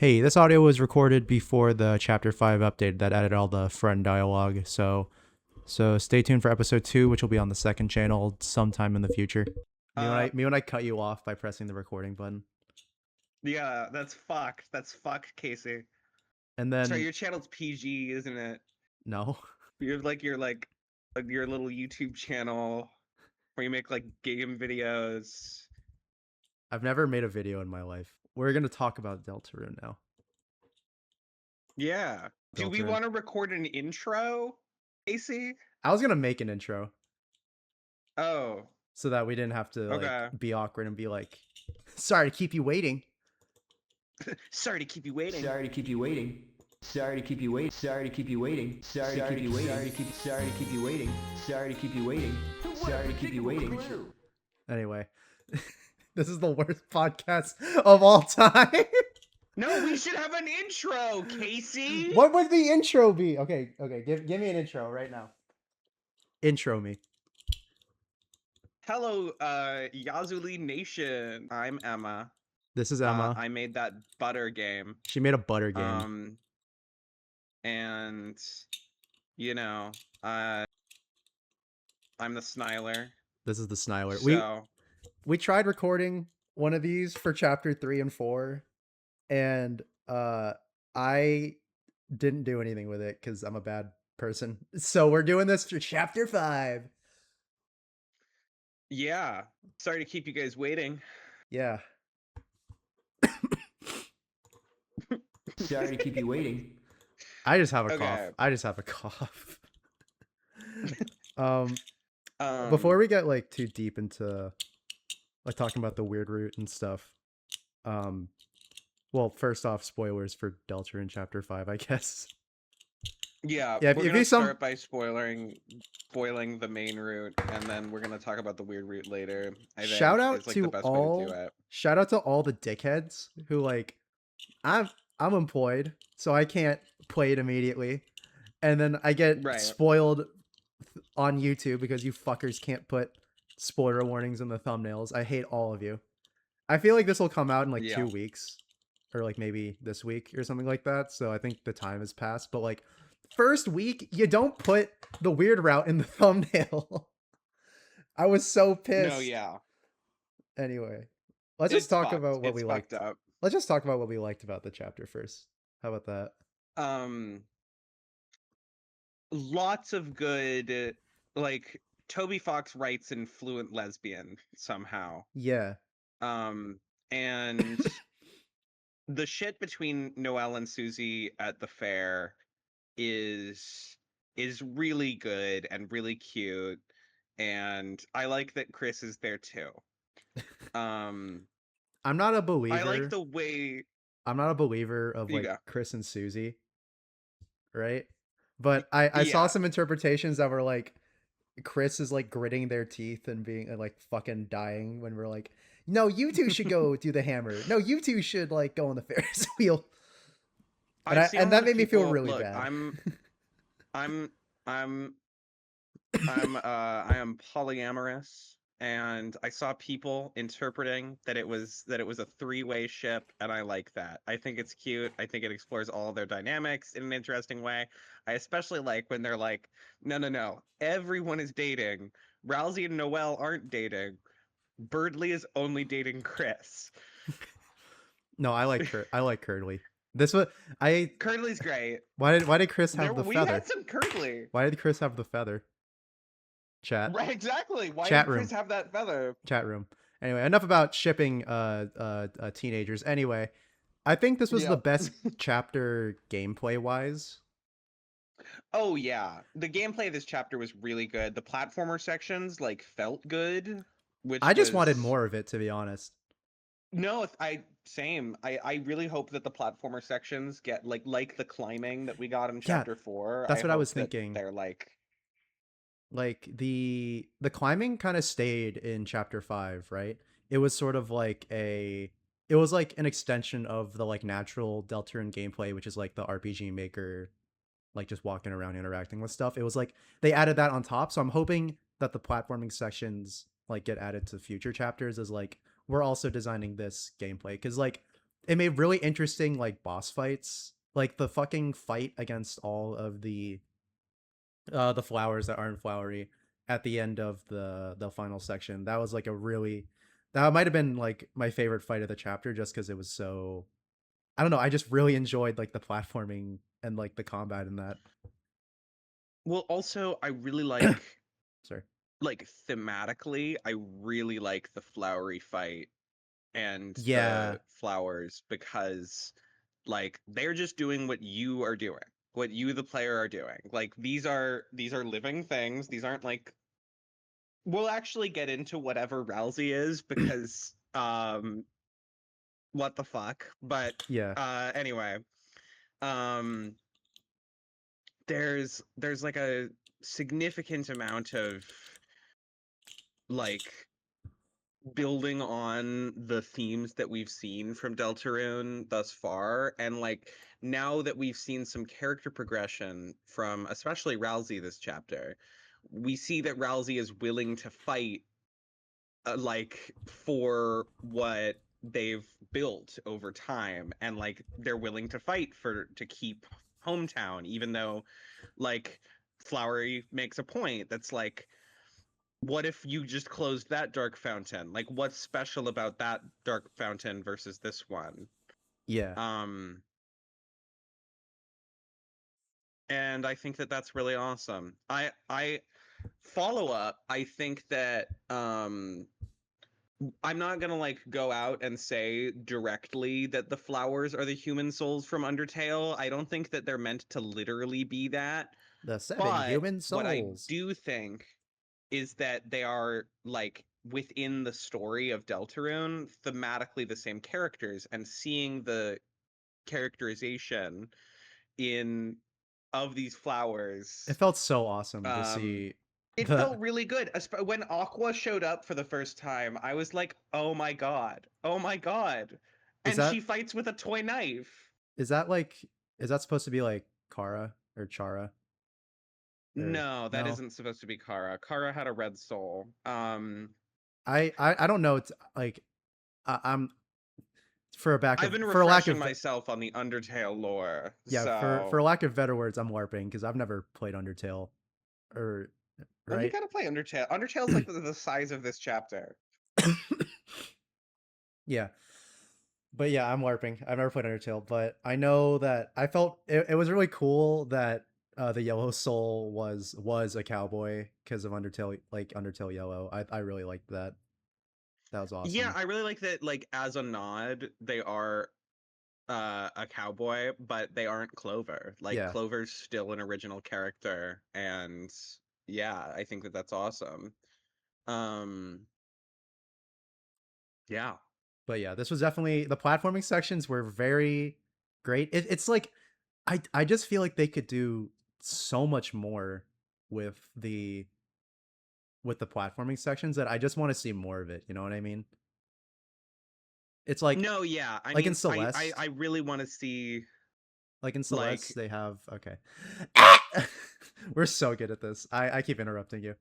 Hey, this audio was recorded before the Chapter 5 update that added all the friend dialogue, so stay tuned for episode 2, which will be on the second channel sometime in the future. Me when I cut you off by pressing the recording button. Yeah, that's fucked. That's fucked, Casey. And Sorry, then your channel's PG, isn't it? no. You're like your little YouTube channel where you make like game videos. I've never made a video in my life. We're going to talk about Deltarune now. Yeah. Do we Deltarune. want to record an intro, Casey? I was going to make an intro Oh, so that we didn't have to okay. be awkward and be like, "Sorry to keep you waiting." Sorry to keep you waiting. Sorry to keep you waiting. Sorry to keep you waiting. Sorry to keep you waiting. Sorry to keep you waiting. Sorry to keep you waiting. Sorry to keep you waiting. Sorry to keep you waiting. Anyway, this is the worst podcast of all time. No, we should have an intro, Casey. What would the intro be? Okay, give me an intro right now. Intro me. Hello, Yazuli Nation. I'm Emma. This is Emma. I made that butter game. She made a butter game. And you know, I'm the Sniler. This is the Sniler. So We tried recording one of these for chapter 3 and 4, and I didn't do anything with it because I'm a bad person. So we're doing this for chapter 5. yeah, sorry to keep you guys waiting. Yeah. Sorry to keep you waiting. I just have a Okay. cough. I just have a cough. Before we get like too deep into like talking about the weird root and stuff, well, first off, spoilers for Deltarune chapter 5, I guess. Yeah, Yeah, we're gonna start by spoiling the main route, and then we're gonna talk about the weird route later. Shout out to all the dickheads who like I'm employed, so I can't play it immediately, and then I get spoiled on YouTube because you fuckers can't put spoiler warnings in the thumbnails. I hate all of you. I feel like this will come out in like 2 weeks, or like maybe this week or something like that. So I think the time has passed. But like first week, you don't put the weird route in the thumbnail. I was so pissed. No, yeah. Anyway, let's just talk about what we liked. Let's just talk about what we liked about the chapter first. How about that? Lots of good, like Toby Fox writes in fluent lesbian somehow. Yeah. And the shit between Noelle and Susie at the fair is really good and really cute, and I like that Chris is there too. I'm not a believer. I like the way I'm not a believer of like Chris and Susie, right? But I saw some interpretations that were like Chris is like gritting their teeth and being like fucking dying when we're like, no, you two should go do the hammer. No, you two should like go on the Ferris wheel. And that made me feel really bad. I am polyamorous, and I saw people interpreting that it was a three-way ship, and I like that. I think it's cute. I think it explores all their dynamics in an interesting way. I especially like when they're like, no, everyone is dating. Rousey and Noelle aren't dating. Birdley is only dating Chris. No, I like Curdly. Curdly's great. Why did Chris have the feather? We had some Curdly. Why did Chris have the feather? Chat. Right, exactly. Why did Chris have that feather? Chat room. Anyway, enough about shipping teenagers. Anyway, I think this was the best chapter gameplay wise. Oh yeah, the gameplay of this chapter was really good. The platformer sections like felt good. I just wanted more of it, to be honest. No, same. I really hope that the platformer sections get like the climbing that we got in chapter 4. That's what I was thinking. They're like the climbing kind of stayed in chapter 5, right? It was sort of like it was like an extension of the like natural Deltarune gameplay, which is like the RPG maker, like just walking around interacting with stuff. It was like they added that on top, so I'm hoping that the platforming sections like get added to future chapters as like we're also designing this gameplay, because like it made really interesting like boss fights. Like the fucking fight against all of the flowers that aren't flowery at the end of the final section. That was like a really, that might have been like my favorite fight of the chapter just because it was so, I don't know, I just really enjoyed like the platforming and like the combat in that. Well, also I really Sorry. like thematically, I really like the flowery fight and Yeah. the flowers because like they're just doing what you are doing, what you the player are doing. Like these are living things. These aren't like, we'll actually get into whatever Rousey is because what the fuck. But Yeah. anyway, um there's like a significant amount of like building on the themes that we've seen from Deltarune thus far, and like now that we've seen some character progression from especially Rousey this chapter, we see that Rousey is willing to fight like for what they've built over time, and like they're willing to fight for to keep hometown, even though like Flowery makes a point that's like, what if you just closed that dark fountain? Like, what's special about that dark fountain versus this one? Yeah. Um, and I think that that's really awesome. I follow up. I think that I'm not gonna like go out and say directly that the flowers are the human souls from Undertale. I don't think that they're meant to literally be that. The 7 But human what I souls. do think is that they are like within the story of Deltarune, thematically the same characters, and seeing the characterization in of these It flowers, felt so awesome to um, see it the felt really good. When Aqua showed up for the first time, I was like, "Oh my god, oh my god!" is And she that fights with a toy knife. is that like is that supposed to be like Kara or Chara or No, that no? isn't supposed to be Kara. Kara had a red soul. I don't know. It's like I'm I've been for a lack refreshing of myself on the Undertale lore, yeah, so for lack of better words, I'm LARPing because I've never played Undertale or you right. gotta play Undertale. Undertale's like the size of this chapter. Yeah, but yeah, I'm LARPing. I've never played Undertale, but I know that I felt it was really cool that the Yellow Soul was a cowboy because of Undertale, like Undertale Yellow. I really liked that. That was Yeah, awesome. I really like that. Like as a nod, they are a cowboy, but they aren't Clover. Like Yeah, Clover's still an original character, and yeah, I think that that's awesome. Um, yeah. but yeah, this was definitely the platforming sections were very great. It's like I just feel like they could do so much more with the platforming sections that I just want to see more of it. You know what I mean? It's No, yeah. I like in mean, I Celeste, I really want to see like in Celeste, like they have okay. We're so good at this. I keep interrupting you.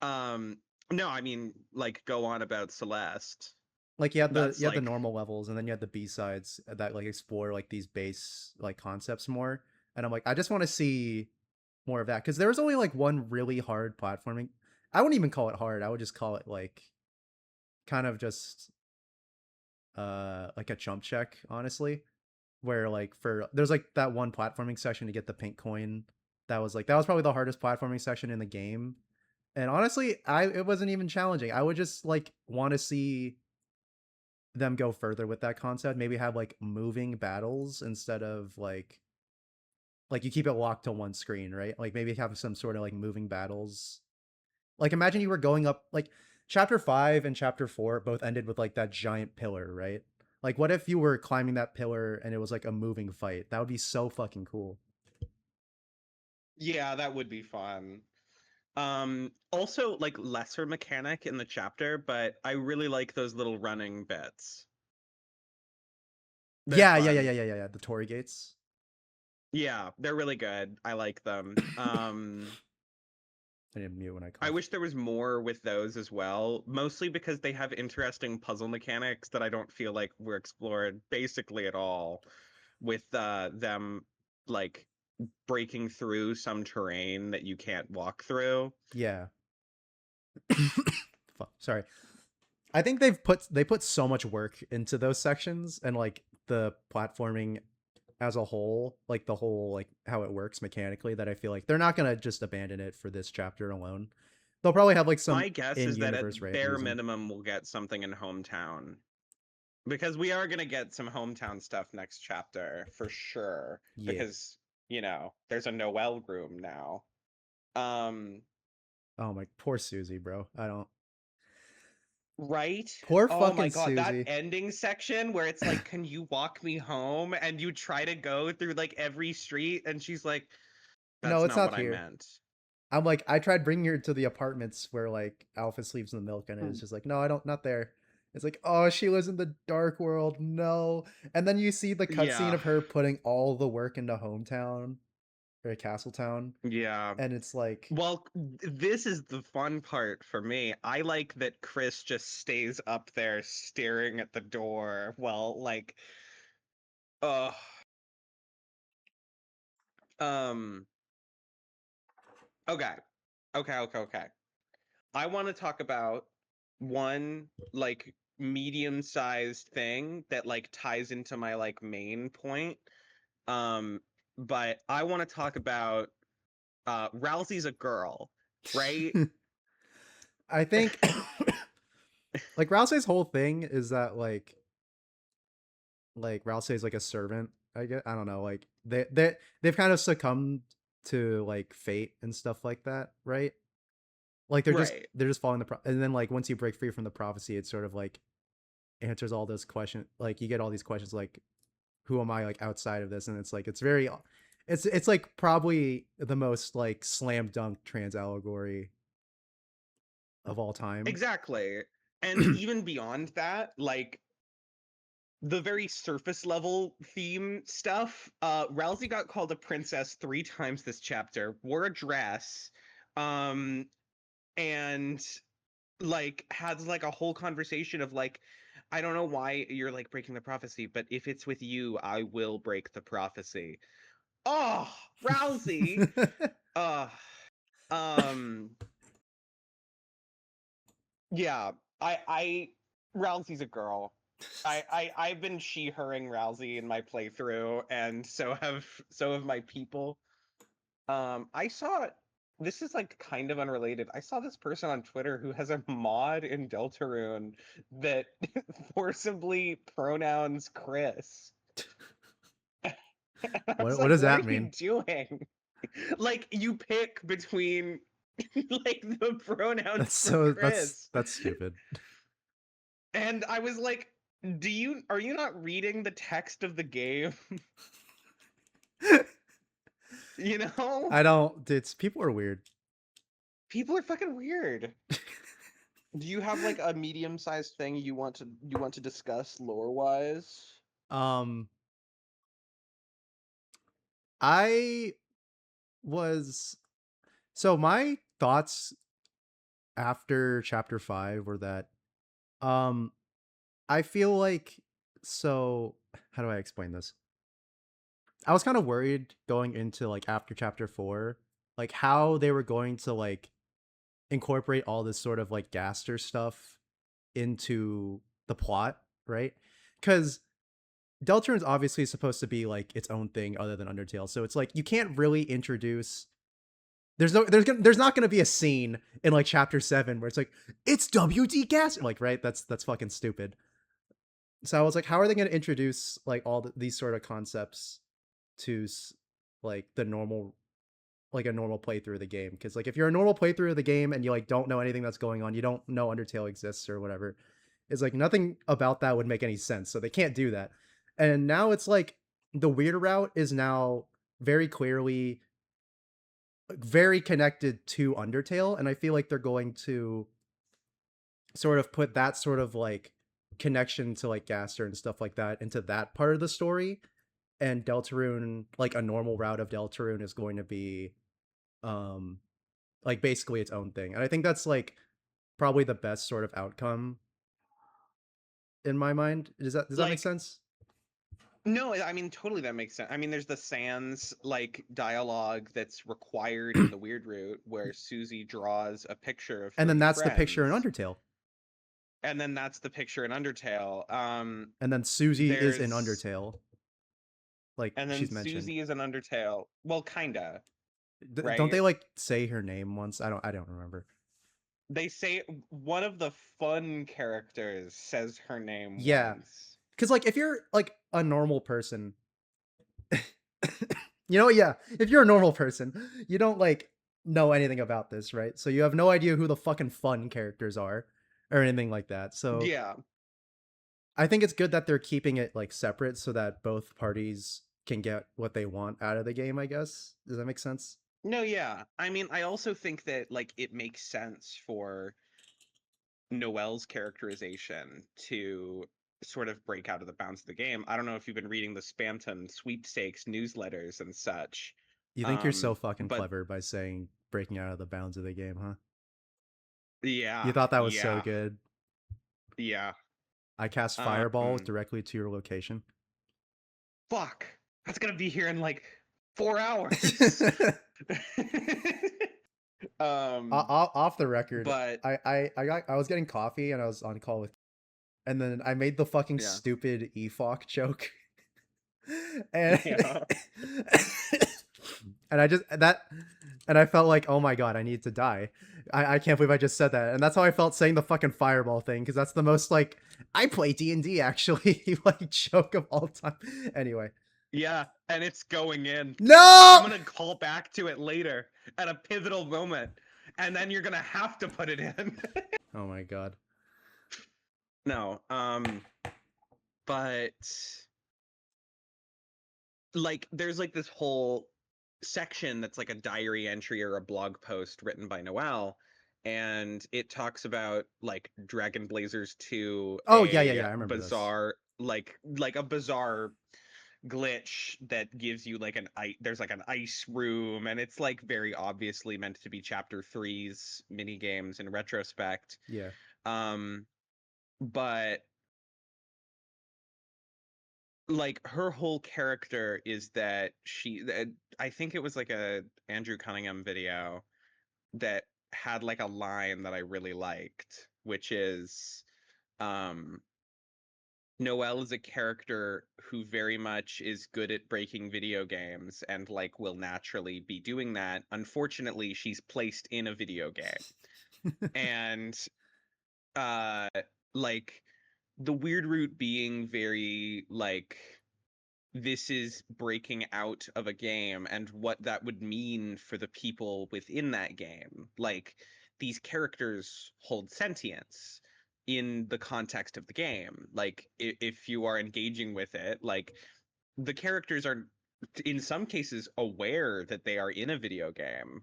um no, I mean like go on about Celeste. Like That's you had the like normal levels, and then you had the B sides that like explore like these base like concepts more. And I'm like, I just want to see more of that because there was only like one really hard platforming. I wouldn't even call it hard. I would just call it like kind of just like a chump check, honestly. Where like for there's like that one platforming section to get the pink coin. That was probably the hardest platforming section in the game. And honestly, I it wasn't even challenging. I would just like want to see them go further with that concept. Maybe have like moving battles instead of like you keep it locked to one screen, right? Like maybe have some sort of like moving battles. Like imagine you were going up like chapter 5 and chapter 4 both ended with like that giant pillar, right? Like what if you were climbing that pillar and it was like a moving fight? That would be so fucking cool. yeah, that would be fun. Also like lesser mechanic in the chapter, but I really like those little running bits. They're fun. Yeah. The Tory gates. Yeah, they're really good. I like them. I didn't mute when I I coughed. wish there was more with those as well, mostly because they have interesting puzzle mechanics that I don't feel like were explored basically at all, with them like breaking through some terrain that you can't walk through. Yeah. Sorry. I think they put so much work into those sections and like the platforming as a whole, like the whole like how it works mechanically, that I feel like they're not gonna just abandon it for this chapter alone. They'll probably have like some My guess is that in-universe at bare reason. minimum we'll get something in Hometown. Because we are gonna get some hometown stuff next chapter for sure. Yeah. Because, you know, there's a Noel room now. Oh my, poor Susie, bro. I don't. Right? Poor Oh my fucking god, that Susie. ending section where it's like, can you walk me home? And you try to go through like every street, and she's like, No, that's it's not not what I here. meant. I'm like, I tried bringing her to the apartments where like Alpha sleeps in the milk, and it's just like, no, I don't, not there. It's like, oh, she lives in the dark world. No. And then you see the cutscene Yeah. of her putting all the work into Hometown or Castletown, Yeah. and it's like, Well, this is the fun part for me. I like that Chris just stays up there staring at the door while like uh um okay. Okay. I want to talk about one like medium-sized thing that like ties into my like main point. Um but I want to talk about Rousey's a girl, right? I think like Rousey's whole thing is that like Rousey's like a servant. I guess, I don't know. Like they've kind of succumbed to like fate and stuff like that, right? Like Right. they're just following and then like once you break free from the prophecy, it's sort of like answers all those questions. Like you get all these questions like, who am I like outside of this? And it's like it's like probably the most like slam dunk trans allegory of all time. Exactly. And even beyond that, like the very surface level theme stuff, Rousey got called a princess 3 times this chapter, wore a dress, um, and like has like a whole conversation of like, I don't know why you're like breaking the prophecy, but if it's with you, I will break the prophecy. Oh, Rousey. Uh um yeah, I Rousey's a girl. I've been she-herring Rousey in my playthrough, and so have my people. I saw this is like kind of unrelated. I saw this person on Twitter who has a mod in Deltarune that forcibly pronouns Chris. And I was What like, does what are that you mean? doing? Like you pick between like the pronouns for Chris. That's stupid. And I was like, are you not reading the text of the game? You know? I don't. It's people are weird. People are fucking weird. Do you have like a medium-sized thing you want to discuss lore-wise? Um, I was so my thoughts after chapter 5 were that um I feel like, so how do I explain this? I was kind of worried going into like after chapter 4, like how they were going to like incorporate all this sort of like Gaster stuff into the plot, right? Because Deltarune's obviously supposed to be like its own thing other than Undertale, so it's like you can't really introduce. There's not gonna be a scene in like chapter 7 where it's like it's WD Gaster, like, right? That's fucking stupid. So I was like, how are they gonna introduce like these sort of concepts to like the normal, like a normal playthrough of the game? Because like if you're a normal playthrough of the game and you like don't know anything that's going on, you don't know Undertale exists or whatever, it's like nothing about that would make any sense, so they can't do that. And now it's like the weird route is now very clearly very connected to Undertale, and I feel like they're going to sort of put that sort of like connection to like Gaster and stuff like that into that part of the story. And Deltarune, like a normal route of Deltarune, is going to be um like basically its own thing. And I think that's like probably the best sort of outcome in my mind. Does that make sense? No, I mean totally that makes sense. I mean, there's the Sans like dialogue that's required in the Weird Route where Susie draws a picture of And then three that's the picture in friends. Undertale. And then that's the picture in Undertale. And then Susie is in There's Undertale. Like and then she's mentioned. Susie is in Undertale. Well, kinda, Don't right? they like say her name once? I don't remember. They say one of the fun characters says her name Yeah. once. Cuz like if you're like a normal person, you know, yeah, if you're a normal person, you don't like know anything about this, right? So you have no idea who the fucking fun characters are or anything like that. So Yeah. I think it's good that they're keeping it like separate so that both parties can get what they want out of the game, I guess. Does that make sense? No, yeah. I mean, I also think that like it makes sense for Noelle's characterization to sort of break out of the bounds of the game. I don't know if you've been reading the Spamton sweepstakes newsletters and such. You think you're so fucking But clever by saying breaking out of the bounds of the game, huh? You yeah, thought that was so yeah, good. yeah. I cast Fireball Um, directly to your location. fuck. That's gonna be here in like 4 hours. Off the record, But I was getting coffee and I was on call with, and then I made the fucking yeah, stupid EFOC joke, and yeah. and I just that, and I felt like, oh my god, I need to die. I can't believe I just said that, and that's how I felt saying the fucking fireball thing, because that's the most like I play D&D actually like joke of all time. Anyway, Yeah, and it's going in. no. I'm gonna call back to it later at a pivotal moment, and then you're gonna have to put it in. Oh my god. No, but like there's like this whole section that's like a diary entry or a blog post written by Noelle, and it talks about like Dragon Blazers 2, Oh yeah, a I remember this. bizarre like a bizarre glitch that gives you like there's like an ice room, and it's like very obviously meant to be chapter 3's mini games in retrospect. Yeah. But like her whole character is that I think it was like a Andrew Cunningham video that had like a line that I really liked, which is Noelle is a character who very much is good at breaking video games and like will naturally be doing that. Unfortunately, she's placed in a video game. And uh like the Weird Route being very like this is breaking out of a game and what that would mean for the people within that game. Like these characters hold sentience in the context of the game. Like if you are engaging with it, like the characters are in some cases aware that they are in a video game.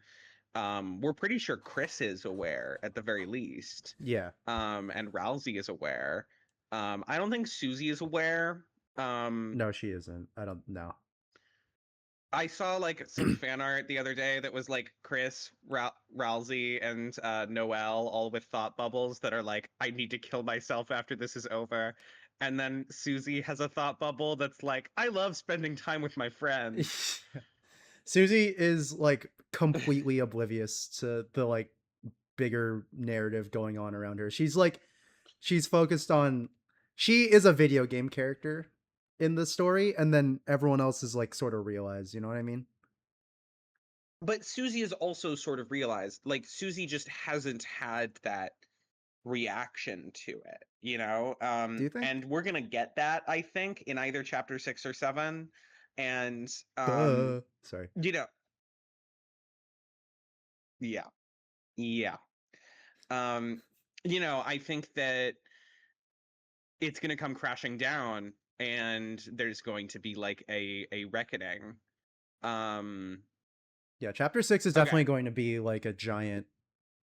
We're pretty sure Chris is aware at the very least. Yeah. And Rousey is aware. I don't think Susie is aware. No, she isn't. I don't know. I saw like some fan art the other day that was like Chris, Rousey, and Noelle all with thought bubbles that are like, I need to kill myself after this is over. And then Susie has a thought bubble that's like, I love spending time with my friends. Susie is like completely oblivious to the like bigger narrative going on around her. She's focused on she is a video game character in the story, and then everyone else is like sort of realized, you know what I mean? But Susie has also sort of realized, like, Susie just hasn't had that reaction to it, you know? Do you think? And we're gonna get that, I think, in either chapter 6 or 7. And Sorry. you know, yeah. Yeah. Um, you know, I think that it's going to come crashing down and there's going to be like a reckoning. Yeah, chapter 6 is Okay. definitely going to be like a giant,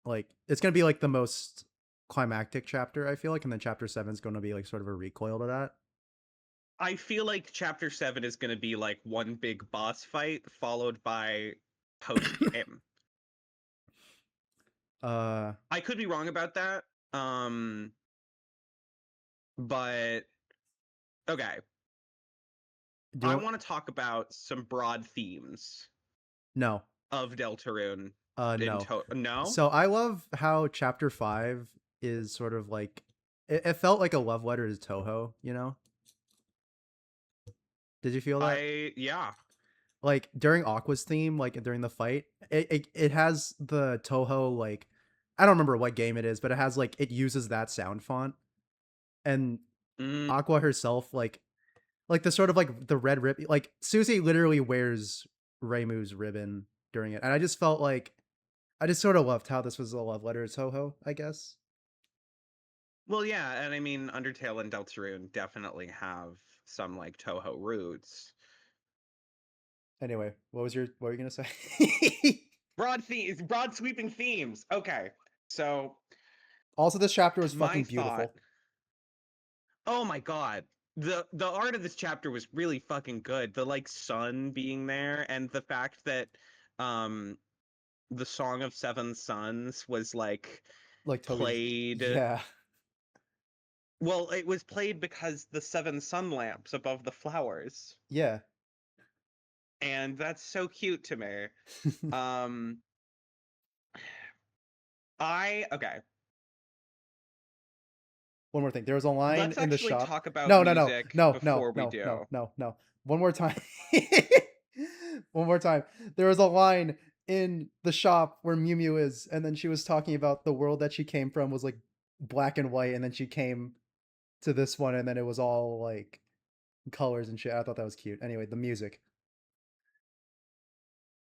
like it's going to be like the most climactic chapter, I feel like, and then chapter 7 is going to be like sort of a recoil to that. I feel like chapter 7 is going to be like one big boss fight followed by post game. I could be wrong about that. But okay. I want to talk about some broad themes. No. Of Deltarune. No. No? So I love how chapter 5 is sort of like it felt like a love letter to Toho, you know? Did you feel that? Yeah. Like during Aqua's theme, like during the fight, it has the Toho, like I don't remember what game it is, but it has like it uses that sound font. And Aqua herself, like the sort of like the red rib, like Susie literally wears Reimu's ribbon during it. And I just felt like I just sort of loved how this was a love letter to Toho, I guess. Well, yeah, and I mean, Undertale and Deltarune definitely have some like Toho roots. Anyway, what were you gonna say? Broad themes, broad sweeping themes. Okay, so also this chapter was fucking beautiful. Oh my god, the art of this chapter was really fucking good. The like sun being there, and the fact that the Song of Seven Suns was like played. Yeah. Well, it was played because the 7 sun lamps above the flowers. Yeah. And that's so cute to me. Okay. One more thing. There was a line Let's in the shop. Talk about no. One more time. One more time. There was a line in the shop where Mew Mew is, and then she was talking about the world that she came from was like black and white, and then she came to this one, and then it was all like colors and shit. I thought that was cute. Anyway, the music.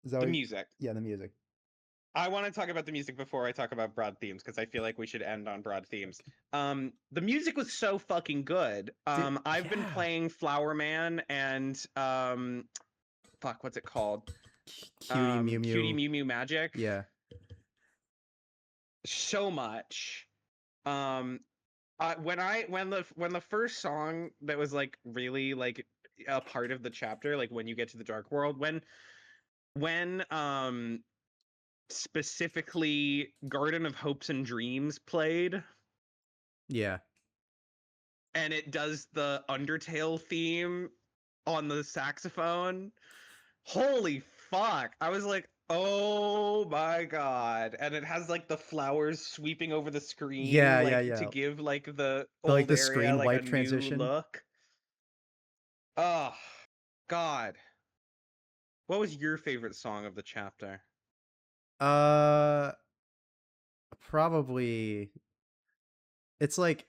Music. Yeah, the music. I want to talk about the music before I talk about broad themes because I feel like we should end on broad themes. The music was so fucking good. I've been playing Flower Man and fuck, what's it called? Cutie Mew Mew Magic. Yeah. So much. When the first song that was like really like a part of the chapter, like when you get to the Dark World, when specifically Garden of Hopes and Dreams played. Yeah. And it does the Undertale theme on the saxophone. Holy fuck. I was like, oh my god. And it has like the flowers sweeping over the screen to give like the old area screen like wipe a transition new look. Oh god. What was your favorite song of the chapter? Probably it's like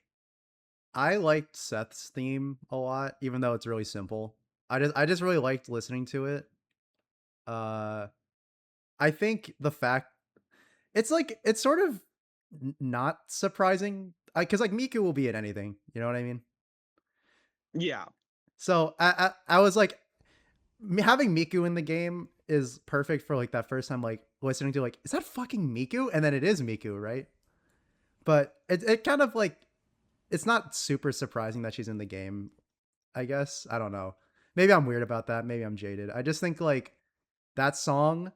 I liked Seth's theme a lot, even though it's really simple. I just really liked listening to it. I think the fact it's like it's sort of not surprising because like Miku will be in anything, you know what I mean? Yeah. So I was like having Miku in the game is perfect for like that first time like listening to like is that fucking Miku? And then it is Miku, right? But it kind of like it's not super surprising that she's in the game, I guess. I don't know. Maybe I'm weird about that. Maybe I'm jaded. I just think like that song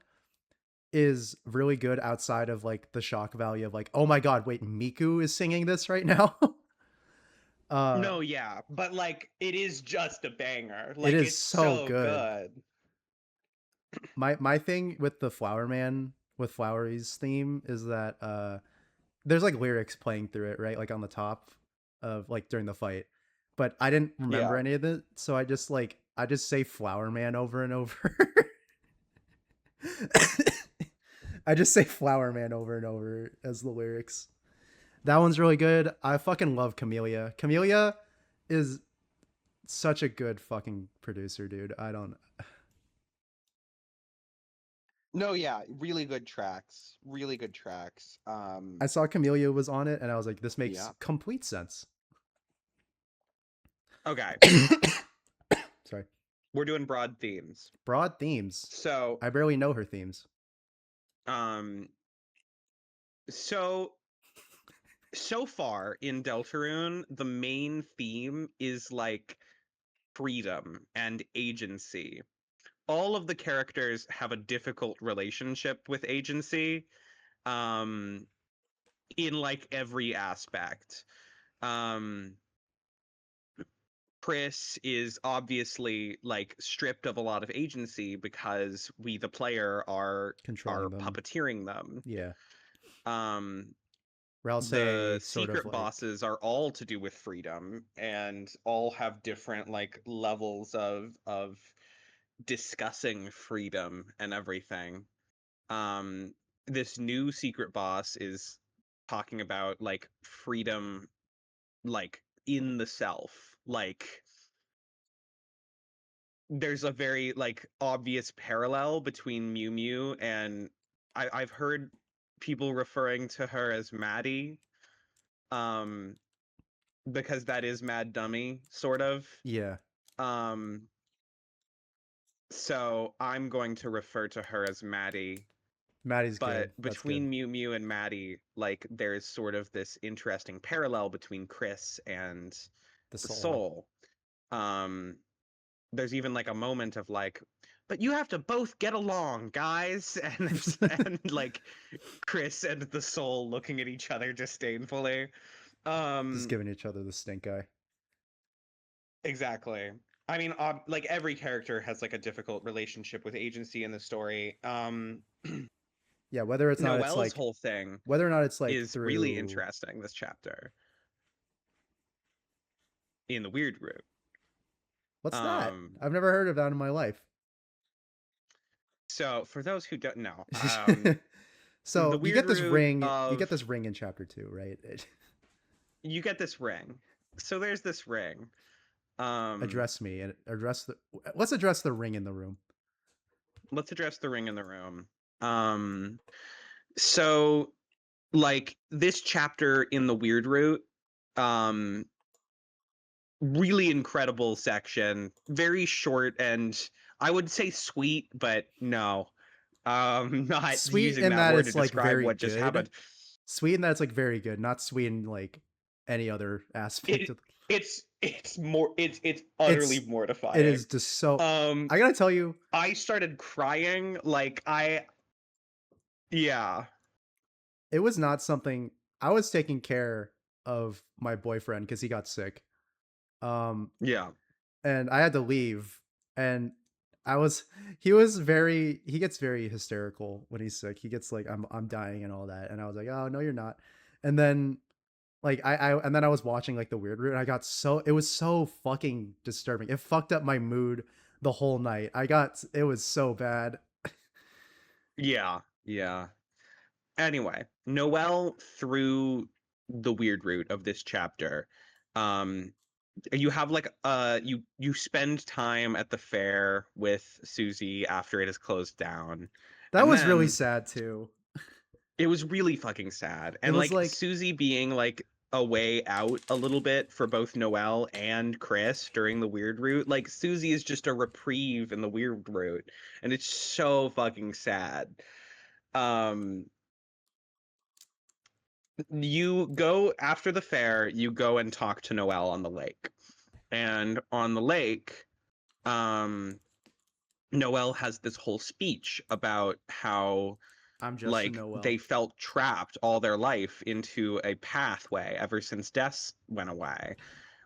is really good outside of like the shock value of like, oh my god, wait, Miku is singing this right now. No, yeah, but like it is just a banger. Like it is it's so good. My thing with the Flower Man with Flowery's theme is that there's like lyrics playing through it, right? Like on the top of like during the fight. But I didn't remember any of it, so I just say Flower Man over and over. I just say Flower Man over and over as the lyrics. That one's really good. I fucking love Camellia. Camellia is such a good fucking producer, dude. I don't. No, yeah, really good tracks. Really good tracks. I saw Camellia was on it, and I was like, this makes complete sense. Okay. Sorry. We're doing broad themes. Broad themes. So I barely know her themes. So far in Deltarune, the main theme is like freedom and agency. All of the characters have a difficult relationship with agency, in like every aspect. Chris is obviously like stripped of a lot of agency because we, the player, are controlling them, puppeteering them. Yeah. The say sort of secret like bosses are all to do with freedom and all have different like levels of discussing freedom and everything. This new secret boss is talking about like freedom, like in the self. Like there's a very like obvious parallel between Mew Mew and I've heard people referring to her as Maddie, because that is Mad Dummy, sort of. Yeah. Um, so I'm going to refer to her as Maddie. Maddie's good. But That's good. between Mew Mew and Maddie, like there's sort of this interesting parallel between Chris and The the soul. soul. There's even like a moment of like, but you have to both get along, guys. And like Chris and the soul looking at each other disdainfully. Just giving each other the stink eye. Exactly. I mean, like every character has like a difficult relationship with agency in the story. Yeah, whether it's not, it's Noelle's like whole thing whether or not it's like is through really interesting. This chapter in the weird route. What's that? I've never heard of that in my life. So for those who don't know, so you get this ring. You get of this ring in chapter 2, right? you get this ring. So there's this ring. Address me and address the. Let's address the ring in the room. Let's address the ring in the room. So like this chapter in the weird route, really incredible section, very short and I would say sweet, but no. Not Sweet using in that that word to it's like describe very what just good. happened. Sweet in that it's like very good, not sweet in like any other aspect of it's utterly mortifying. It is just so I gotta tell you, I started crying like yeah. It was not something I was taking care of my boyfriend because he got sick. Yeah. And I had to leave, and he gets very hysterical when he's sick. He gets like I'm dying and all that, and I was like, oh no you're not. And then like and then I was watching like the weird route, and I got it was so fucking disturbing. It fucked up my mood the whole night. It was so bad. Yeah. Anyway, Noelle, through the weird route of this chapter, you have like you spend time at the fair with Susie after it has closed down. That was really sad too. It was really fucking sad. And it was like Susie being like a way out a little bit for both Noelle and Chris during the weird route. Like Susie is just a reprieve in the weird route, and it's so fucking sad. You go after the fair, you go and talk to Noelle on the lake. And on the lake, Noelle has this whole speech about how I'm just like they felt trapped all their life into a pathway ever since Des went away.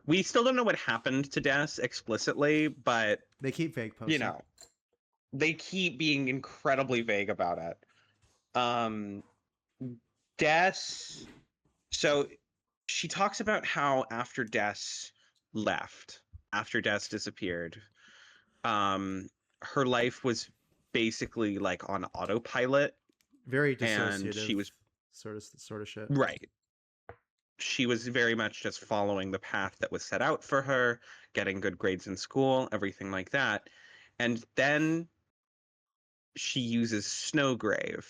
We still don't know what happened to Des explicitly, but they keep fake posting. You know, they keep being incredibly vague about it. Des, so she talks about how after Des left, after Des disappeared, her life was basically like on autopilot. Very dissociative. And she was sort of shit. Right. She was very much just following the path that was set out for her, getting good grades in school, everything like that. And then she uses Snowgrave.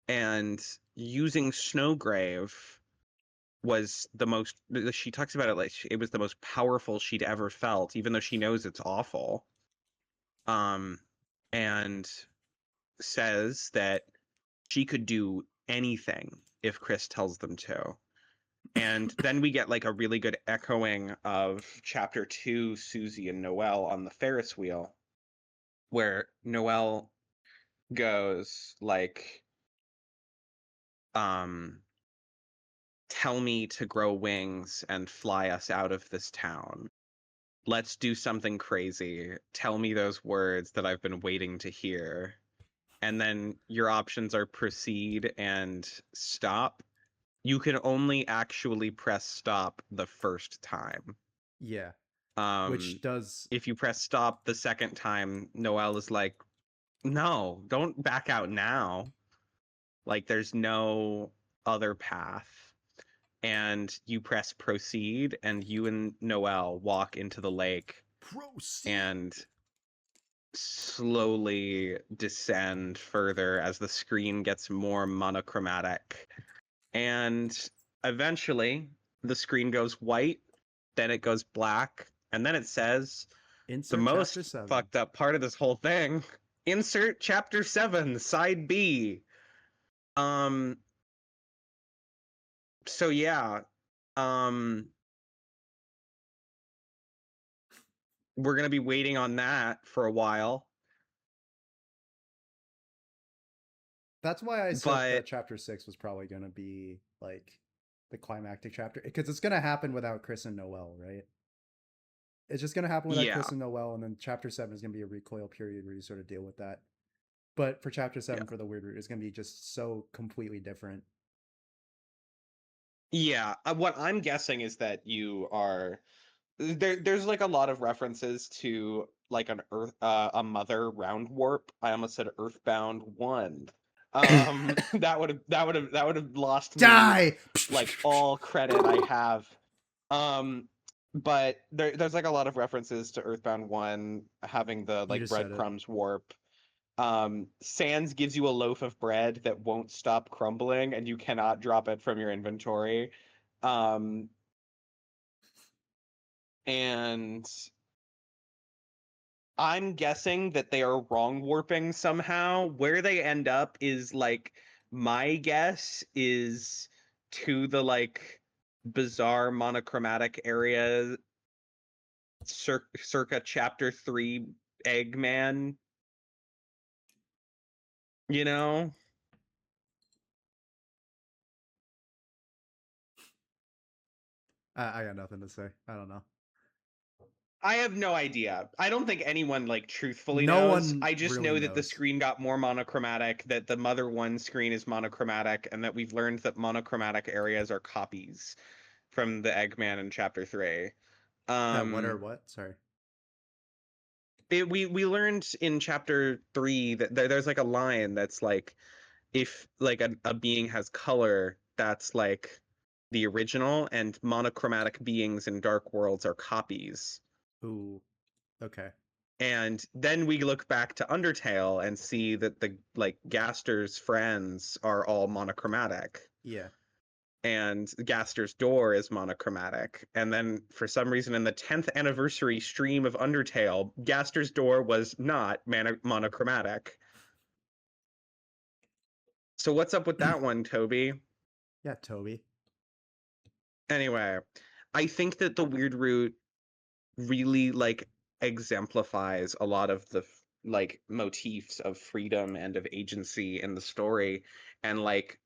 And using Snowgrave was the most, she talks about it like it was the most powerful she'd ever felt, even though she knows it's awful. And says that she could do anything if Chris tells them to. And then we get like a really good echoing of chapter 2, Susie and Noelle on the Ferris wheel, where Noelle goes like, tell me to grow wings and fly us out of this town. Let's do something crazy. Tell me those words that I've been waiting to hear. And then your options are proceed and stop. You can only actually press stop the first time. Yeah. Which does... If you press stop the second time, Noelle is like, no, don't back out now. Like, there's no other path. And you press proceed, and you and Noelle walk into the lake. Proceed. And slowly descend further as the screen gets more monochromatic. And eventually, the screen goes white, then it goes black, and then it says, Insert the most chapter 7. fucked up part of this whole thing, insert chapter 7, side B. So yeah, we're gonna be waiting on that for a while. That's why I said that chapter 6 was probably gonna be like the climactic chapter, because it's gonna happen without Chris and Noelle, right? It's just gonna happen without Chris and Noelle, and then chapter 7 is gonna be a recoil period where you sort of deal with that. But for chapter 7, for the Weird Root, it's gonna be just so completely different. Yeah, what I'm guessing is that you are there's like a lot of references to like an a mother round warp. I almost said Earthbound 1. That would have lost Die! me like all credit I have. But there's like a lot of references to Earthbound 1 having the like breadcrumbs warp. Sans gives you a loaf of bread that won't stop crumbling, and you cannot drop it from your inventory. And I'm guessing that they are wrong warping somehow. Where they end up is like, my guess is to the like bizarre monochromatic area circa chapter 3 Eggman, you know? I got nothing to say. I don't know. I have no idea. I don't think anyone like truthfully no knows. one I just really know that knows. the screen got more monochromatic, that the Mother 1 screen is monochromatic, and that we've learned that monochromatic areas are copies from the Eggman in chapter 3. That what or what? Sorry. We learned in chapter 3 that there's like a line that's like, if like a being has color, that's like the original, and monochromatic beings in Dark Worlds are copies. Ooh. Okay. And then we look back to Undertale and see that the like Gaster's friends are all monochromatic. Yeah. And Gaster's door is monochromatic. And then for some reason in the 10th anniversary stream of Undertale, Gaster's door was not monochromatic. So what's up with that one, Toby? Yeah, Toby. Anyway, I think that the Weird Root really like exemplifies a lot of the like motifs of freedom and of agency in the story, and like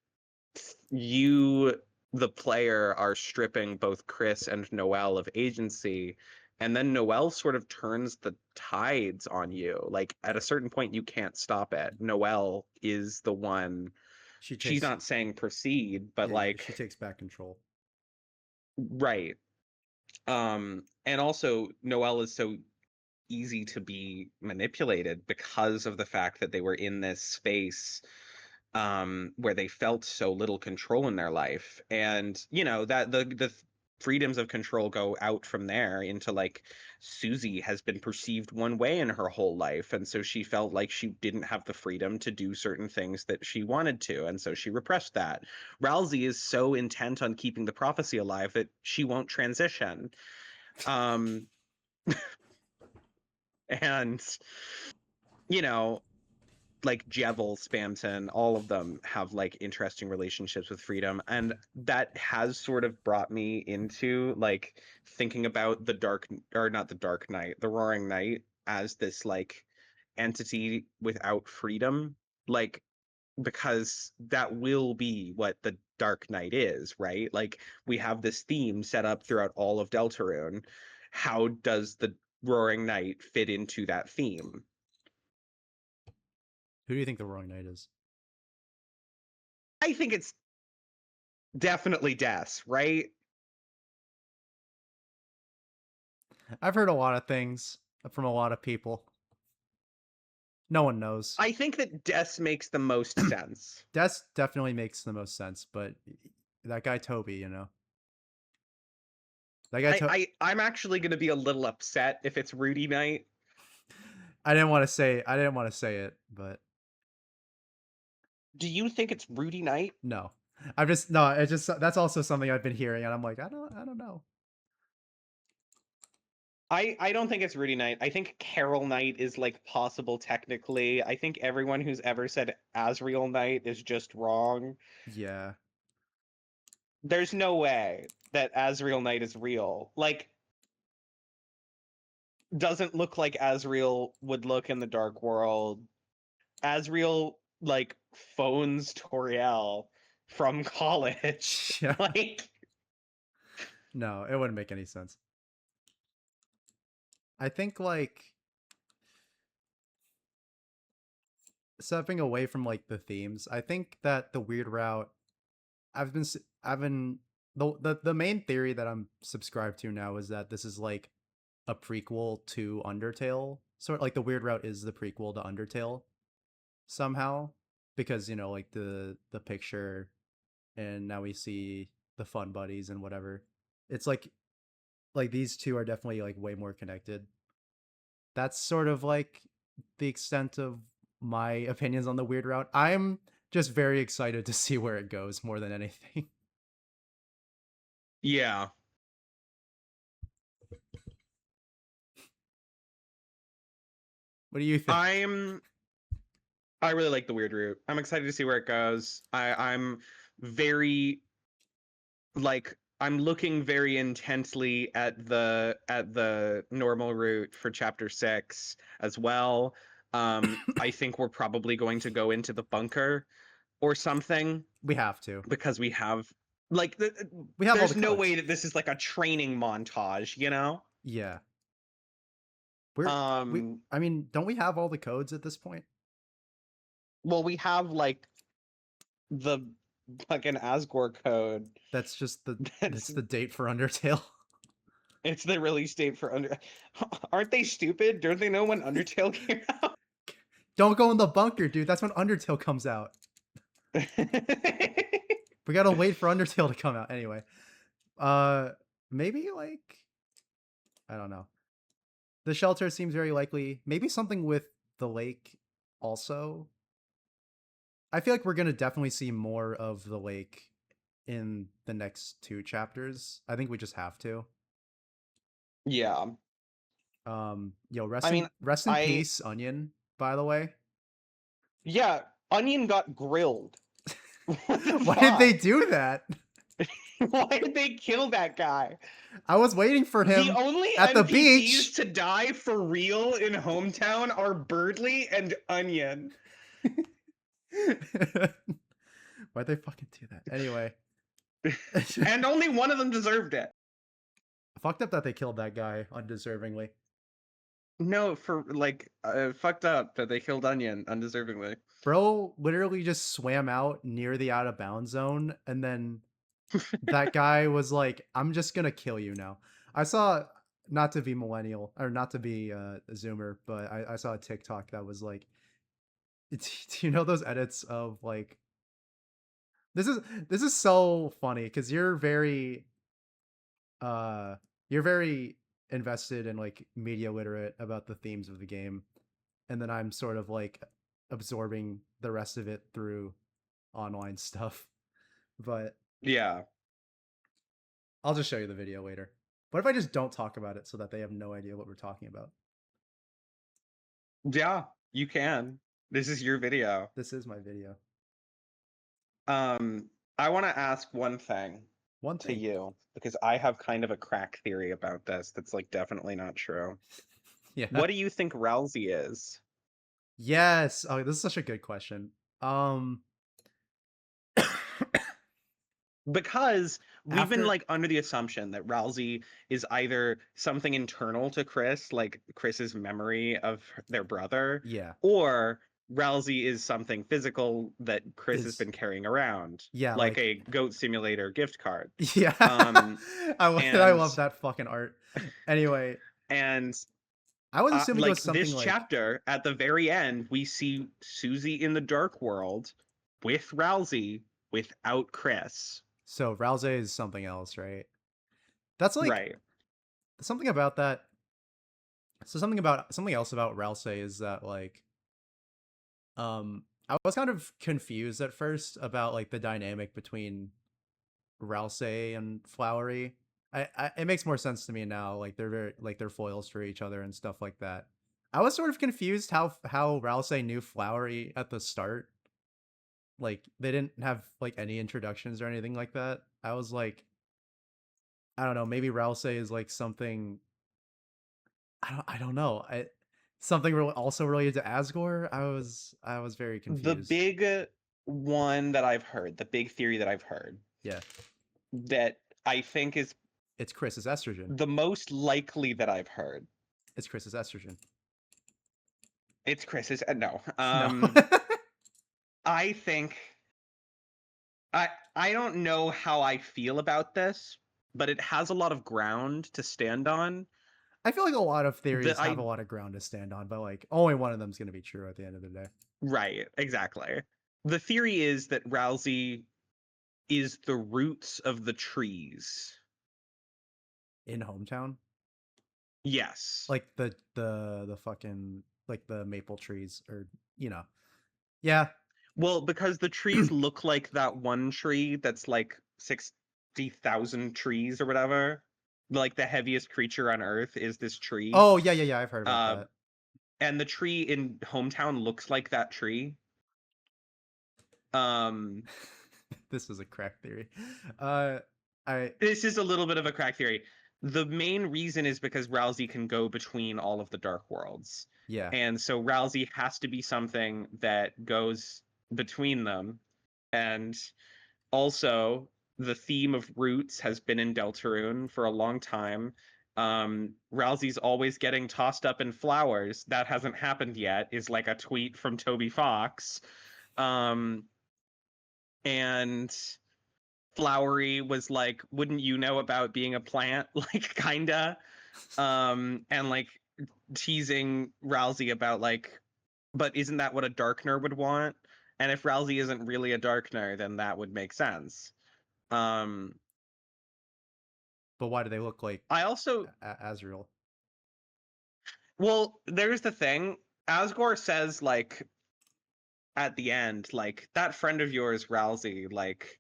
you the player are stripping both Chris and Noelle of agency, and then Noelle sort of turns the tides on you. Like at a certain point you can't stop it. Noelle is the one. She's not saying proceed, but like she takes back control. Right. And also Noelle is so easy to be manipulated because of the fact that they were in this space where they felt so little control in their life. And you know that the freedoms of control go out from there into like, Susie has been perceived one way in her whole life, and so she felt like she didn't have the freedom to do certain things that she wanted to, and so she repressed that. Ralsei is so intent on keeping the prophecy alive that she won't transition. And you know, like Jevil, Spamton, all of them have like interesting relationships with freedom, and that has sort of brought me into like thinking about the dark, or not the Dark Knight, the Roaring Knight, as this like entity without freedom. Like because that will be what the Dark Knight is, right? Like, we have this theme set up throughout all of Deltarune. How does the Roaring Knight fit into that theme? Who do you think the Roaring Knight is? I think it's definitely Des, right? I've heard a lot of things from a lot of people. No one knows. I think that Des makes the most sense. Des definitely makes the most sense, but that guy Toby, you know. That guy I'm actually going to be a little upset if it's Rudy Knight. I didn't want to say it, but Do you think it's Rudy Knight? no. It's just that's also something I've been hearing, and I'm like, I don't know. I don't think it's Rudy Knight. I think Carol Knight is like possible technically. I think everyone who's ever said Azrael Knight is just wrong. Yeah. There's no way that Azrael Knight is real. Like, doesn't look like Azrael would look in the Dark World. Azrael like phones Toriel from college. Yeah. Like, no, it wouldn't make any sense. I think like stepping away from like the themes, I think that the weird route I've been the main theory that I'm subscribed to now is that this is like a prequel to Undertale. Sort of like the weird route is the prequel to Undertale somehow, because you know like the picture, and now we see the fun buddies and whatever. It's like these two are definitely like way more connected. That's sort of like the extent of my opinions on the weird route. I'm just very excited to see where it goes more than anything. yeah. What do you think? I really like the weird route. I'm excited to see where it goes. I'm very like I'm looking very intensely at the normal route for chapter 6 as well. I think we're probably going to go into the bunker or something We have to. because we have like We have all there's the no codes. way that this is like a training montage, you know? Yeah. We I mean, don't we have all the codes at this point? Well, we have like the fucking Asgore code. That's just that's the date for Undertale. It's the release date for Aren't they stupid? Don't they know when Undertale came out? Don't go in the bunker, dude. That's when Undertale comes out. We gotta wait for Undertale to come out anyway. Maybe like I don't know. The shelter seems very likely. Maybe something with the lake also. I feel like we're gonna definitely see more of the lake in the next 2 chapters. I think we just have to. Yeah. Yo, rest in peace, Onion, by the way. Yeah, Onion got grilled. Why did they do that? Why did they kill that guy? I was waiting for him the only at NPCs the beach to die for real in Hometown are Birdly and Onion. Why'd they fucking do that? Anyway. And only one of them deserved it. Fucked up that they killed that guy undeservingly. No, for like fucked up that they killed Onion undeservingly. Bro literally just swam out near the out of bounds zone, and then that guy was like, I'm just gonna kill you now. I saw, not to be millennial or not to be a zoomer, but I saw a TikTok that was like, do you know those edits of like, this is so funny because you're very invested and like media literate about the themes of the game, and then I'm sort of like absorbing the rest of it through online stuff. But yeah, I'll just show you the video later. What if I just don't talk about it so that they have no idea what we're talking about? Yeah, you can. This is your video. This is my video. I want to ask one thing to you, because I have kind of a crack theory about this that's like definitely not true. Yeah. What do you think Ralsei is? Yes. Oh, this is such a good question. Because we've been like under the assumption that Ralsei is either something internal to Chris, like Chris's memory of their brother, Yeah. or Ralsei is something physical that Chris has been carrying around. Yeah, like a Goat Simulator gift card. Yeah. I love that fucking art. Anyway. And I was assuming like it was something this chapter at the very end, we see Susie in the dark world with Ralsei without Chris. So Ralsei is something else, right? That's like right. Something about that. So something else about Ralsei is that like I was kind of confused at first about like the dynamic between Ralsei and Flowery. It makes more sense to me now. Like they're foils for each other and stuff like that. I was sort of confused how Ralsei knew Flowery at the start. Like they didn't have like any introductions or anything like that. I was like, I don't know. Maybe Ralsei is like something. I don't know. Something also related to Asgore. I was very confused. The big one that I've heard, the big theory that I've heard, yeah, that I think is it's Chris's estrogen. The most likely that I've heard. It's Chris's estrogen. It's Chris's no. No. I think I don't know how I feel about this, but it has a lot of ground to stand on. I feel like a lot of theories have a lot of ground to stand on, but like only one of them is going to be true at the end of the day. Right, exactly. The theory is that Ralsei is the roots of the trees in Hometown. Yes, like the fucking like the maple trees, or you know, yeah. Well, because the trees look like that one tree that's like 60,000 trees or whatever. Like the heaviest creature on Earth is this tree. Oh yeah. I've heard about that. And the tree in Hometown looks like that tree. This is a crack theory. This is a little bit of a crack theory. The main reason is because Ralsei can go between all of the dark worlds. Yeah. And so Ralsei has to be something that goes between them. And also, the theme of roots has been in Deltarune for a long time. Ralsei's always getting tossed up in flowers. That hasn't happened yet, is like a tweet from Toby Fox. And Flowery was like, wouldn't you know about being a plant? Like, kinda. And like teasing Ralsei about like, but isn't that what a Darkner would want? And if Ralsei isn't really a Darkner, then that would make sense. But why do they look like Azrael? Well, there's the thing. Asgore says like at the end, like, that friend of yours, Ralsei, like,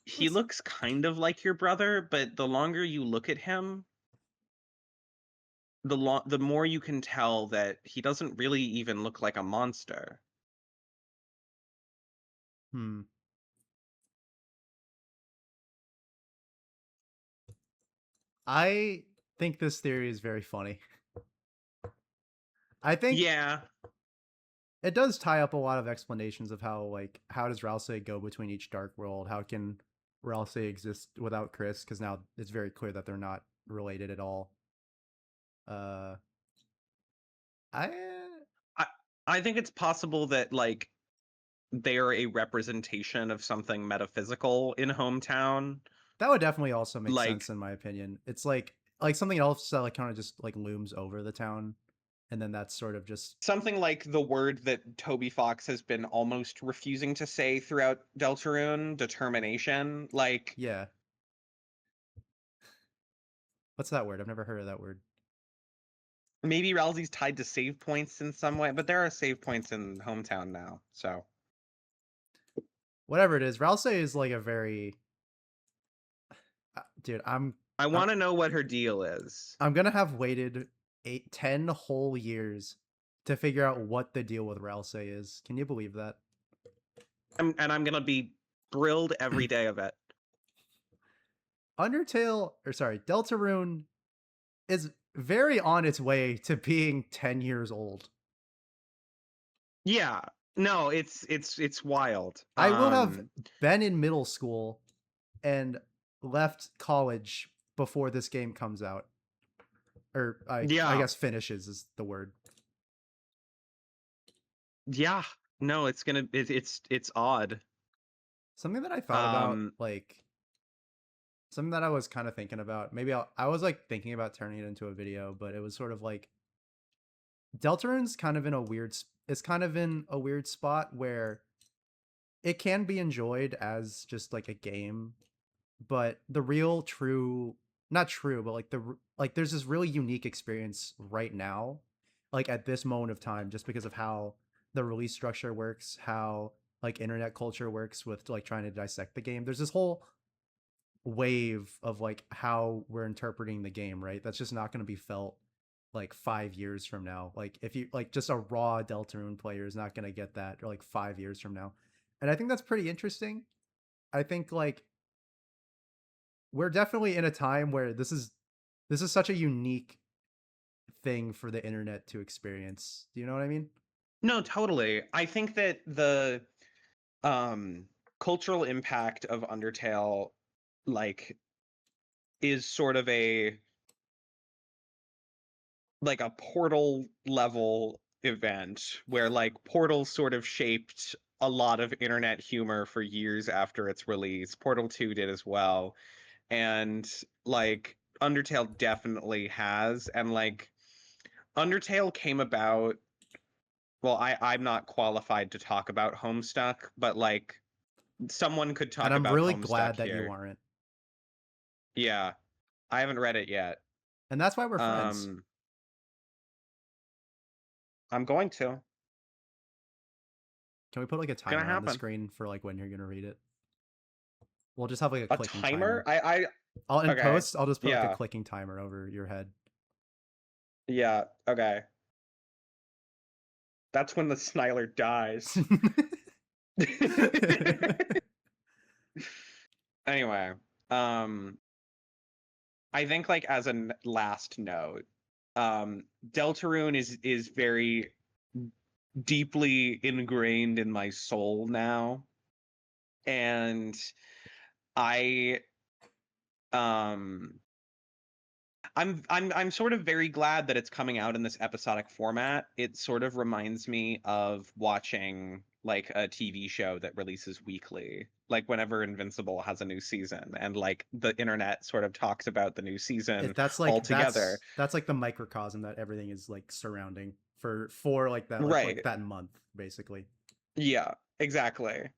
he looks kind of like your brother, but the longer you look at him, the more you can tell that he doesn't really even look like a monster. I think this theory is very funny. I think it does tie up a lot of explanations of how does Ralsei go between each dark world? How can Ralsei exist without Chris? Because now it's very clear that they're not related at all. I think it's possible that like they are a representation of something metaphysical in Hometown. That would definitely also make sense in my opinion. It's like something else that like kind of just like looms over the town, and then that's sort of just something like the word that Toby Fox has been almost refusing to say throughout Deltarune, determination. Like, yeah. What's that word? I've never heard of that word. Maybe Ralsei's tied to save points in some way, but there are save points in Hometown now, so. Whatever it is, Ralsei is like a very... Dude, I want to know what her deal is. I'm gonna have waited 10 whole years to figure out what the deal with Ralsei is. Can you believe that? And I'm gonna be thrilled every day of it. Deltarune is very on its way to being 10 years old. Yeah. No, it's wild. I will have been in middle school and left college before this game comes out. Or I guess finishes is the word. Yeah. No, it's odd. Something that I thought about, like something that I was kind of thinking about. Maybe I was like thinking about turning it into a video, but it was sort of like Deltarune's kind of in a weird. It's kind of in a weird spot where it can be enjoyed as just like a game, but the real true, not true, but like there's this really unique experience right now, like at this moment of time, just because of how the release structure works, how like internet culture works with like trying to dissect the game. There's this whole wave of like how we're interpreting the game, right? That's just not going to be felt like 5 years from now. Like if you like just a raw Deltarune player is not going to get that, or like 5 years from now. And I think that's pretty interesting. I think like we're definitely in a time where this is such a unique thing for the internet to experience. Do you know what I mean? No, totally. I think that the cultural impact of Undertale like is sort of a Portal level event where like Portal sort of shaped a lot of internet humor for years after its release. Portal 2 did as well. And like Undertale definitely has. And like Undertale came about, well, I'm not qualified to talk about Homestuck, but like someone could And talk I'm about really Homestuck glad that here. you aren't. Yeah. I haven't read it yet. And that's why we're friends. I'm going to. Can we put like a Gonna timer on the happen. screen for like when you're gonna read it? We'll just have like a A clicking timer? timer. I'll in Okay. post, I'll just put like Yeah. a clicking timer over your head. Yeah, okay. That's when the Sniler dies. Anyway, I think like as a last note, Deltarune is very deeply ingrained in my soul now. And I I'm sort of very glad that it's coming out in this episodic format. It sort of reminds me of watching like a TV show that releases weekly, like whenever Invincible has a new season and like the internet sort of talks about the new season That's like all together. that's like the microcosm that everything is like surrounding for like that like Right. that month basically. Yeah, exactly.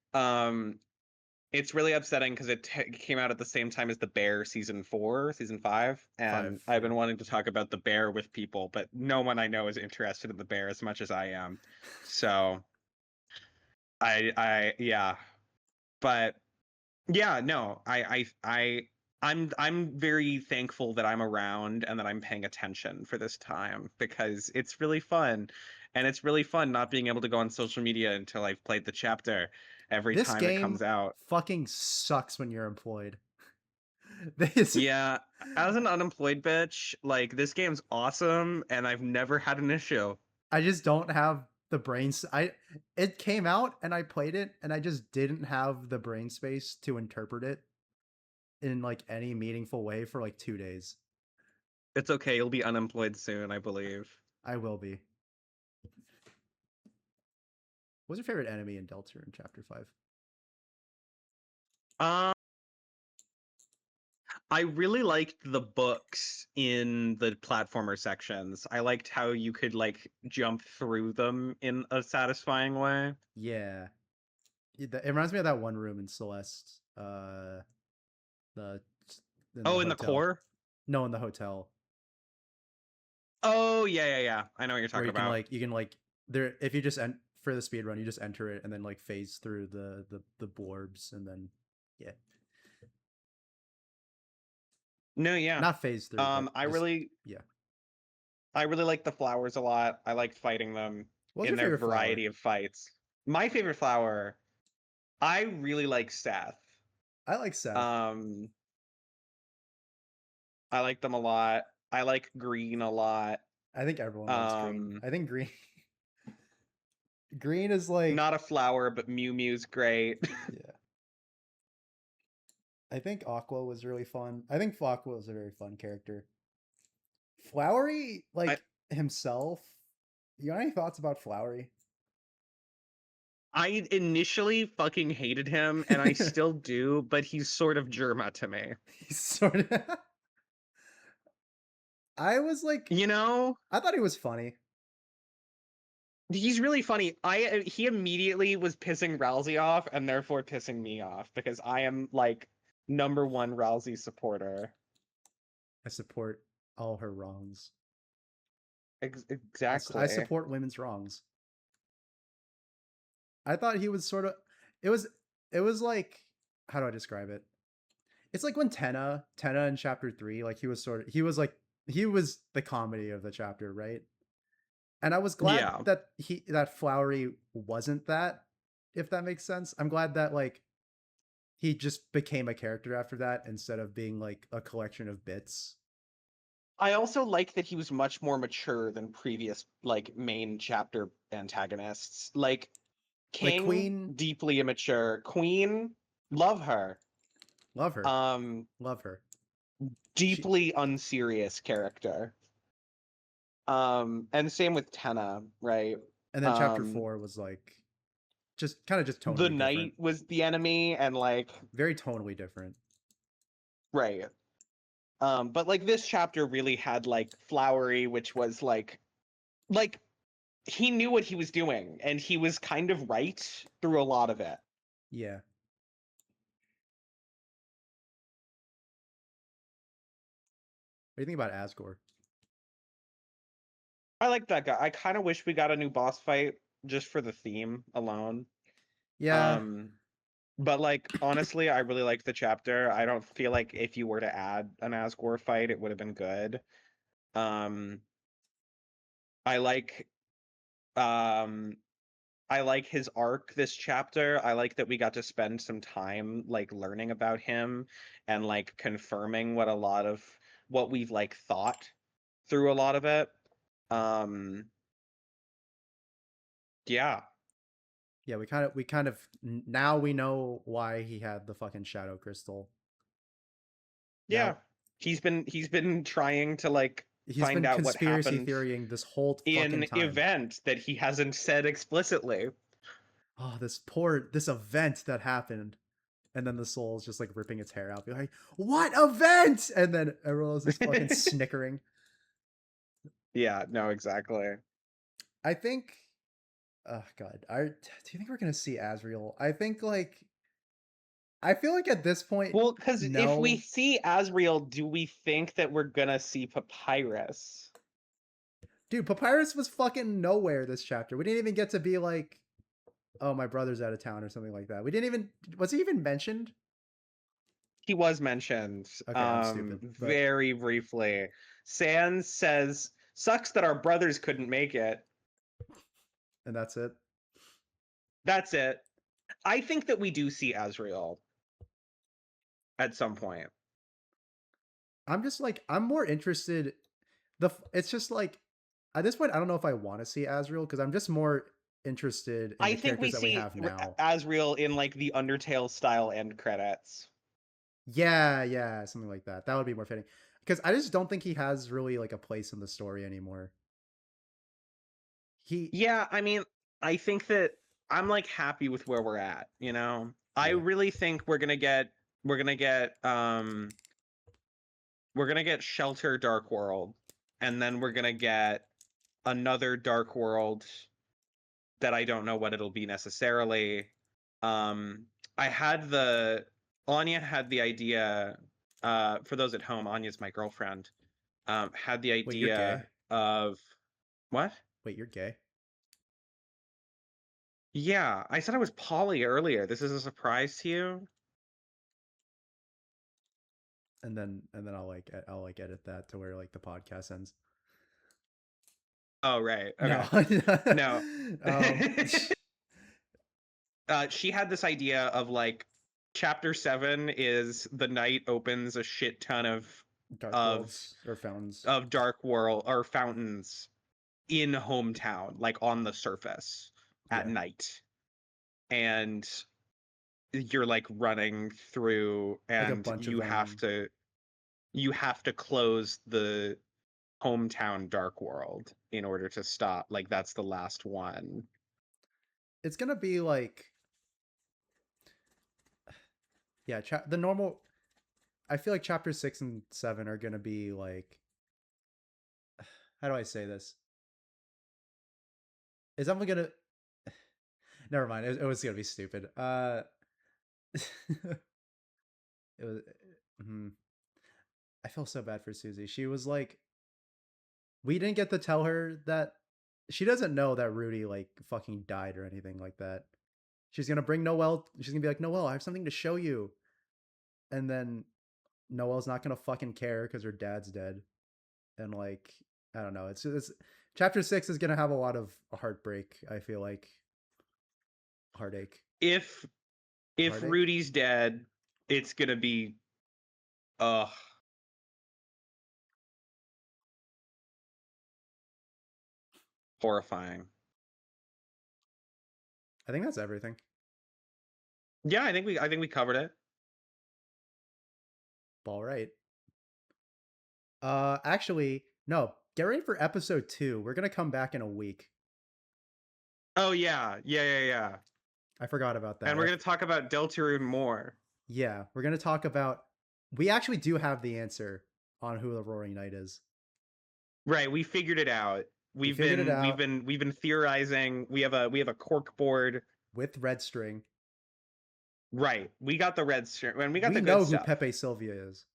It's really upsetting because it came out at the same time as The Bear season 5, and I've been wanting to talk about The Bear with people, but no one I know is interested in The Bear as much as I am. So yeah, but yeah, no, I'm very thankful that I'm around and that I'm paying attention for this time because it's really fun. And it's really fun not being able to go on social media until I've played the chapter every This time it game comes out. fucking sucks when you're employed. Yeah, as an unemployed bitch, like this game's awesome and I've never had an issue. I just don't have the brains. It came out and I played it and I just didn't have the brain space to interpret it in like any meaningful way for like 2 days. It's okay, you'll be unemployed soon, I believe. I will be. What's your favorite enemy in Deltarune Chapter 5? I really liked the books in the platformer sections. I liked how you could like jump through them in a satisfying way. Yeah. It reminds me of that one room in Celeste. The in the In the hotel. core? No, in the hotel. Oh, yeah. I know what you're talking about. Where you can like there if you just for the speed run, you just enter it and then like phase through the blorbs and then yeah. No, yeah. Not phase through. I really like the flowers a lot. I like fighting them in their variety of fights. My favorite flower, I really like Seth. I like Seth. I like them a lot. I like green a lot. I think everyone likes green. I think green Green is like not a flower, but Mew Mew's great. Yeah. I think Aqua was really fun. I think Aqua was a very fun character. Flowery, like himself. You got any thoughts about Flowery? I initially fucking hated him, and I still do, but he's sort of Germa to me. He's sort of. I was like, you know, I thought he was funny. He's really funny. He immediately was pissing Rousey off, and therefore pissing me off because I am like #1 Rousey supporter. I support all her wrongs. Exactly. I support women's wrongs. I thought he was sort of. It was like, how do I describe it? It's like when Tenna in chapter 3, like he was the comedy of the chapter, right? And I was glad that Flowery wasn't that, if that makes sense. I'm glad that like he just became a character after that instead of being like a collection of bits. I also like that he was much more mature than previous like main chapter antagonists. Like King, like Queen, deeply immature. Queen, love her. Love her. Love her. Deeply unserious character. And same with Tenna, right? And then chapter 4 was like just tonally the different. knight was the enemy, and like very tonally different. Right. But like this chapter really had like Flowery, which was like he knew what he was doing, and he was kind of right through a lot of it. Yeah. What do you think about Asgore? I like that guy. I kind of wish we got a new boss fight just for the theme alone. Yeah. But like honestly, I really liked the chapter. I don't feel like if you were to add an Asgore fight, it would have been good. I like his arc this chapter. I like that we got to spend some time like learning about him and like confirming what we've like thought through a lot of it. Yeah. Yeah, we kind of now we know why he had the fucking shadow crystal. Yeah. Now, he's been trying to like find out what happened. Conspiracy theorying this whole fucking time. Event that he hasn't said explicitly. Oh, this event that happened. And then the soul's just like ripping its hair out. Be like, what event? And then everyone else is fucking snickering. Yeah, no, exactly. I think, oh god, do you think we're gonna see Asriel? I think like, I feel like at this point, well, because if we see Asriel, do we think that we're gonna see Papyrus? Dude, Papyrus was fucking nowhere this chapter. We didn't even get to be like, oh, my brother's out of town or something like that. We didn't even, was he even mentioned? He was mentioned. Okay, I'm stupid, but... very briefly. Sans says, sucks that our brothers couldn't make it. And that's it? That's it. I think that we do see Asriel at some point. I'm just like, I'm more interested. It's just like, at this point, I don't know if I want to see Asriel because I'm just more interested in the characters that we have now. Asriel in like the Undertale style end credits. Yeah, something like that. That would be more fitting. Because I just don't think he has really like a place in the story anymore. Yeah, I mean, I think that I'm like happy with where we're at, you know? Yeah. I really think we're gonna get Shelter Dark World, and then we're gonna get another Dark World that I don't know what it'll be necessarily. Anya had the idea, for those at home, Anya's my girlfriend, had the idea of... What? Wait, you're gay? Yeah, I said I was poly earlier. This is a surprise to you? And then I'll edit that to where like the podcast ends. Oh, right. Okay. No. She had this idea of like chapter 7 is the night opens a shit ton of fountains of dark world or fountains in hometown, like on the surface. at night, and you're like running through, and like you have to close the hometown dark world in order to stop. Like that's the last one. It's gonna be like, yeah, the normal. I feel like chapter 6 and 7 are gonna be like, how do I say this? Is I'm gonna never mind. It was gonna be stupid. It was. I feel so bad for Susie. She was like, we didn't get to tell her that she doesn't know that Rudy like fucking died or anything like that. She's gonna bring Noelle. She's gonna be like, Noelle, I have something to show you. And then Noelle's not gonna fucking care because her dad's dead. And like, I don't know. It's chapter 6 is gonna have a lot of heartbreak. I feel like heartache. If heartache? Rudy's dead, it's gonna be, horrifying. I think that's everything. Yeah, I think we covered it. All right. Actually, no. Get ready for episode 2. We're gonna come back in a week. Oh yeah. I forgot about that. And we're gonna talk about Deltarune more. Yeah, we're gonna talk about. We actually do have the answer on who the Roaring Knight is. Right, we figured it out. We've been theorizing. We have a cork board with red string. Right, we got the red string, and we know good who stuff. Pepe Sylvia is.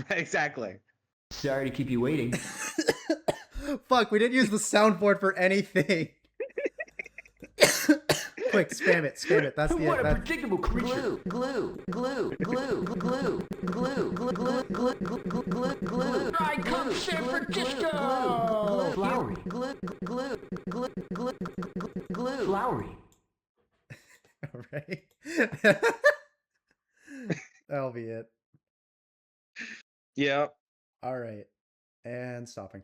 Exactly. Sorry to keep you waiting. Fuck, we didn't use the soundboard for anything. Quick, spam it. That's the what a predictable creature. Glue. I come San Francisco. Flowery. Flowery. All right. That'll be it. Yep. All right. And stopping.